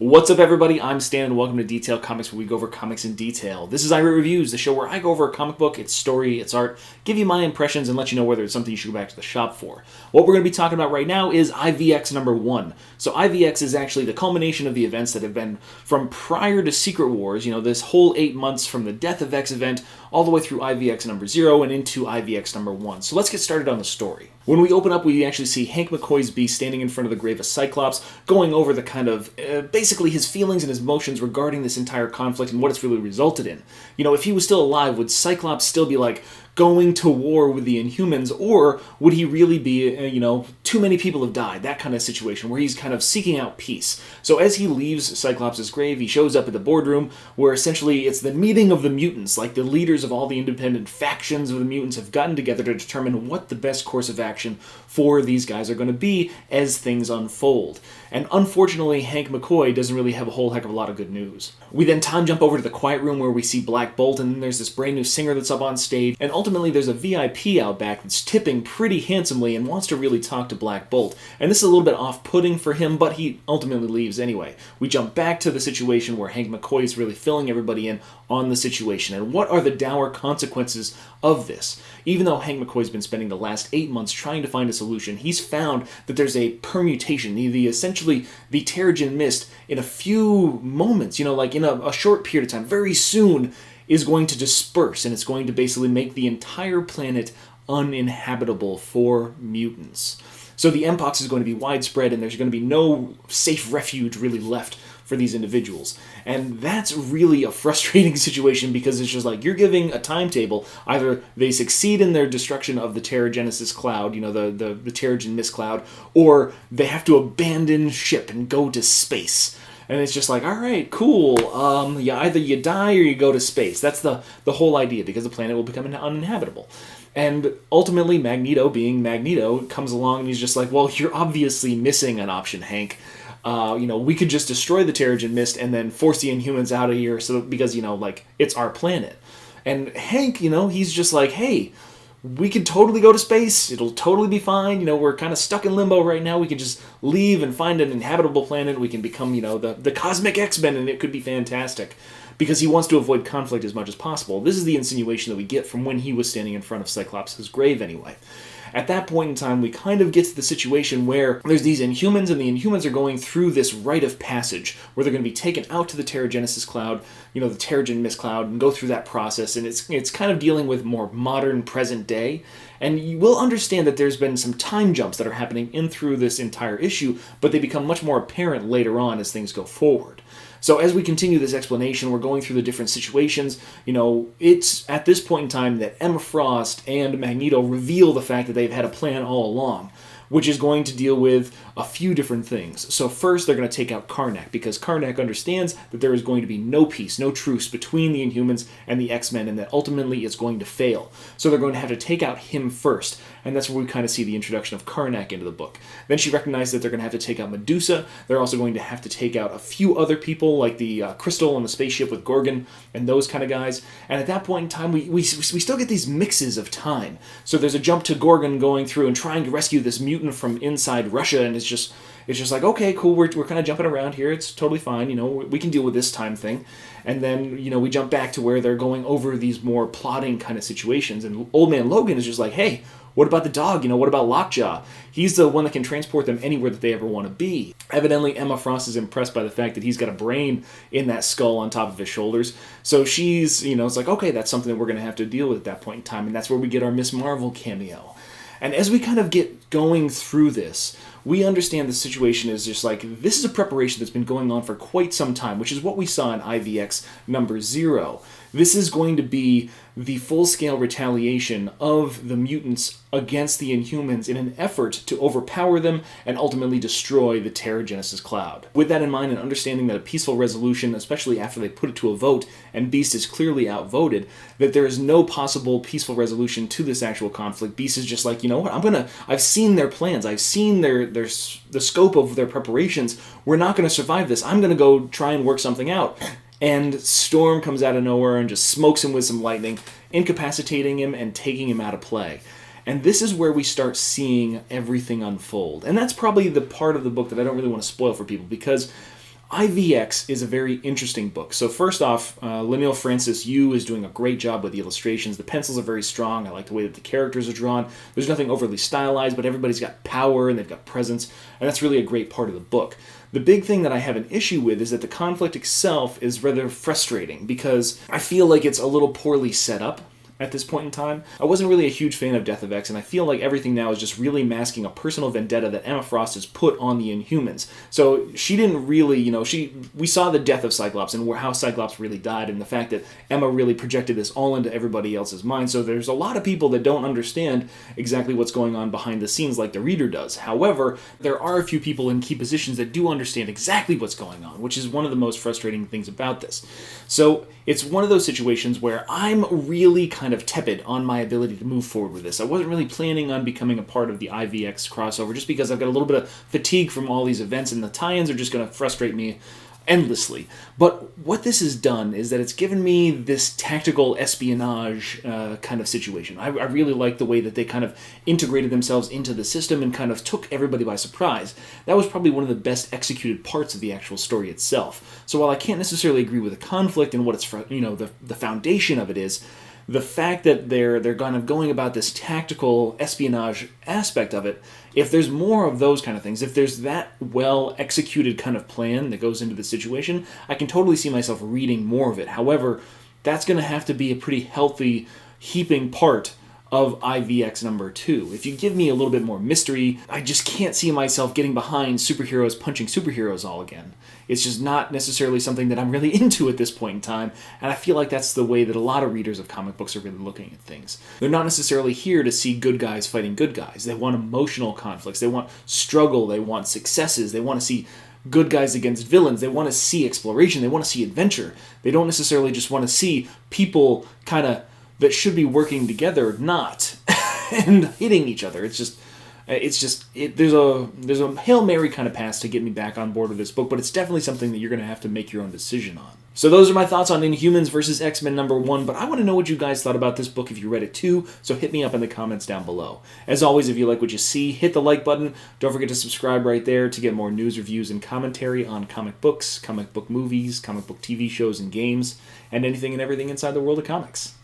What's up, everybody? I'm Stan, and welcome to Detail Comics, where we go over comics in detail. This is iRate Reviews, the show where I go over a comic book, its story, its art, give you my impressions, and let you know whether it's something you should go back to the shop for. What we're going to be talking about right now is IvX number 1. So IvX is actually the culmination of the events that have been from prior to Secret Wars, this whole 8 months from the Death of X event, all the way through IvX number 0 and into IvX number 1. So let's get started on the story. When we open up, we actually see Hank McCoy's Beast standing in front of the grave of Cyclops, going over the kind of, basically his feelings and his emotions regarding this entire conflict and what it's really resulted in. If he was still alive, would Cyclops still be going to war with the Inhumans, or would he really be, too many people have died, that kind of situation, where he's kind of seeking out peace. So as he leaves Cyclops' grave, he shows up at the boardroom, where essentially it's the meeting of the mutants, the leaders of all the independent factions of the mutants have gotten together to determine what the best course of action for these guys are going to be as things unfold. And unfortunately, Hank McCoy doesn't really have a whole heck of a lot of good news. We then time jump over to the quiet room where we see Black Bolt, and then there's this brand new singer that's up on stage, and ultimately there's a VIP out back that's tipping pretty handsomely and wants to really talk to Black Bolt. And this is a little bit off-putting for him, but he ultimately leaves anyway. We jump back to the situation where Hank McCoy is really filling everybody in on the situation, and what are the dour consequences of this. Even though Hank McCoy's been spending the last 8 months trying to find a solution, he's found that there's a permutation, essentially the Terrigen Mist, in a few moments, in a short period of time, very soon, is going to disperse, and it's going to basically make the entire planet uninhabitable for mutants. So the Mpox is going to be widespread, and there's going to be no safe refuge really left for these individuals. And that's really a frustrating situation, because it's just you're giving a timetable. Either they succeed in their destruction of the Terrigenesis cloud, the Terrigen Mist cloud, or they have to abandon ship and go to space. And it's just all right, cool. Either you die or you go to space. That's the whole idea, because the planet will become uninhabitable. And ultimately, Magneto, being Magneto, comes along and he's just well, you're obviously missing an option, Hank. We could just destroy the Terrigen Mist and then force the Inhumans out of here, because it's our planet. And Hank, he's just hey, we could totally go to space. It'll totally be fine. We're kind of stuck in limbo right now. We could just leave and find an inhabitable planet. We can become, the cosmic X-Men, and it could be fantastic. Because he wants to avoid conflict as much as possible. This is the insinuation that we get from when he was standing in front of Cyclops' grave anyway. At that point in time, we kind of get to the situation where there's these Inhumans, and the Inhumans are going through this rite of passage, where they're going to be taken out to the Terrigenesis cloud, the Terrigen Mist cloud, and go through that process, and it's kind of dealing with more modern, present day. And you will understand that there's been some time jumps that are happening in through this entire issue, but they become much more apparent later on as things go forward. So as we continue this explanation, we're going through the different situations. It's at this point in time that Emma Frost and Magneto reveal the fact that they've had a plan all along, which is going to deal with a few different things. So first, they're going to take out Karnak, because Karnak understands that there is going to be no peace, no truce between the Inhumans and the X-Men, and that ultimately it's going to fail. So they're going to have to take out him first, and that's where we kind of see the introduction of Karnak into the book. Then she recognizes that they're going to have to take out Medusa. They're also going to have to take out a few other people, like the Crystal on the spaceship with Gorgon, and those kind of guys. And at that point in time, we still get these mixes of time. So there's a jump to Gorgon going through and trying to rescue this mutant from inside Russia, and it's just okay, cool, we're kind of jumping around here, it's totally fine, we can deal with this time thing. And then, we jump back to where they're going over these more plotting kind of situations, and Old Man Logan is just hey, what about the dog? What about Lockjaw? He's the one that can transport them anywhere that they ever want to be. Evidently, Emma Frost is impressed by the fact that he's got a brain in that skull on top of his shoulders. So she's, it's okay, that's something that we're going to have to deal with at that point in time. And that's where we get our Miss Marvel cameo. And as we kind of get going through this, we understand the situation is just this is a preparation that's been going on for quite some time, which is what we saw in IvX number 0. This is going to be the full-scale retaliation of the mutants against the Inhumans in an effort to overpower them and ultimately destroy the Terrigenesis cloud. With that in mind, and understanding that a peaceful resolution, especially after they put it to a vote and Beast is clearly outvoted, that there is no possible peaceful resolution to this actual conflict. Beast is just you know what, I've seen their plans, I've seen the scope of their preparations, we're not going to survive this, I'm going to go try and work something out. And Storm comes out of nowhere and just smokes him with some lightning, incapacitating him and taking him out of play. And this is where we start seeing everything unfold. And that's probably the part of the book that I don't really want to spoil for people, because IvX is a very interesting book. So first off, Lineal Francis Yu is doing a great job with the illustrations. The pencils are very strong. I like the way that the characters are drawn. There's nothing overly stylized, but everybody's got power and they've got presence, and that's really a great part of the book. The big thing that I have an issue with is that the conflict itself is rather frustrating because I feel like it's a little poorly set up at this point in time. I wasn't really a huge fan of Death of X, and I feel like everything now is just really masking a personal vendetta that Emma Frost has put on the Inhumans. So she didn't really, we saw the death of Cyclops and how Cyclops really died, and the fact that Emma really projected this all into everybody else's mind. So there's a lot of people that don't understand exactly what's going on behind the scenes like the reader does. However, there are a few people in key positions that do understand exactly what's going on, which is one of the most frustrating things about this. So it's one of those situations where I'm really kind of tepid on my ability to move forward with this. I wasn't really planning on becoming a part of the IvX crossover just because I've got a little bit of fatigue from all these events, and the tie-ins are just going to frustrate me endlessly. But what this has done is that it's given me this tactical espionage kind of situation. I really like the way that they kind of integrated themselves into the system and kind of took everybody by surprise. That was probably one of the best executed parts of the actual story itself. So while I can't necessarily agree with the conflict and what it's, the foundation of it is, the fact that they're kind of going about this tactical espionage aspect of it, if there's more of those kind of things, if there's that well-executed kind of plan that goes into the situation, I can totally see myself reading more of it. However, that's going to have to be a pretty healthy heaping part of IvX number 2. If you give me a little bit more mystery, I just can't see myself getting behind superheroes punching superheroes all again. It's just not necessarily something that I'm really into at this point in time, and I feel like that's the way that a lot of readers of comic books are really looking at things. They're not necessarily here to see good guys fighting good guys. They want emotional conflicts. They want struggle. They want successes. They want to see good guys against villains. They want to see exploration. They want to see adventure. They don't necessarily just want to see people kind of that should be working together not and hitting each other. There's a Hail Mary kind of pass to get me back on board with this book, but it's definitely something that you're going to have to make your own decision on. So those are my thoughts on Inhumans versus X-Men number 1, but I want to know what you guys thought about this book if you read it too, so hit me up in the comments down below. As always, if you like what you see, hit the like button. Don't forget to subscribe right there to get more news, reviews, and commentary on comic books, comic book movies, comic book TV shows and games, and anything and everything inside the world of comics.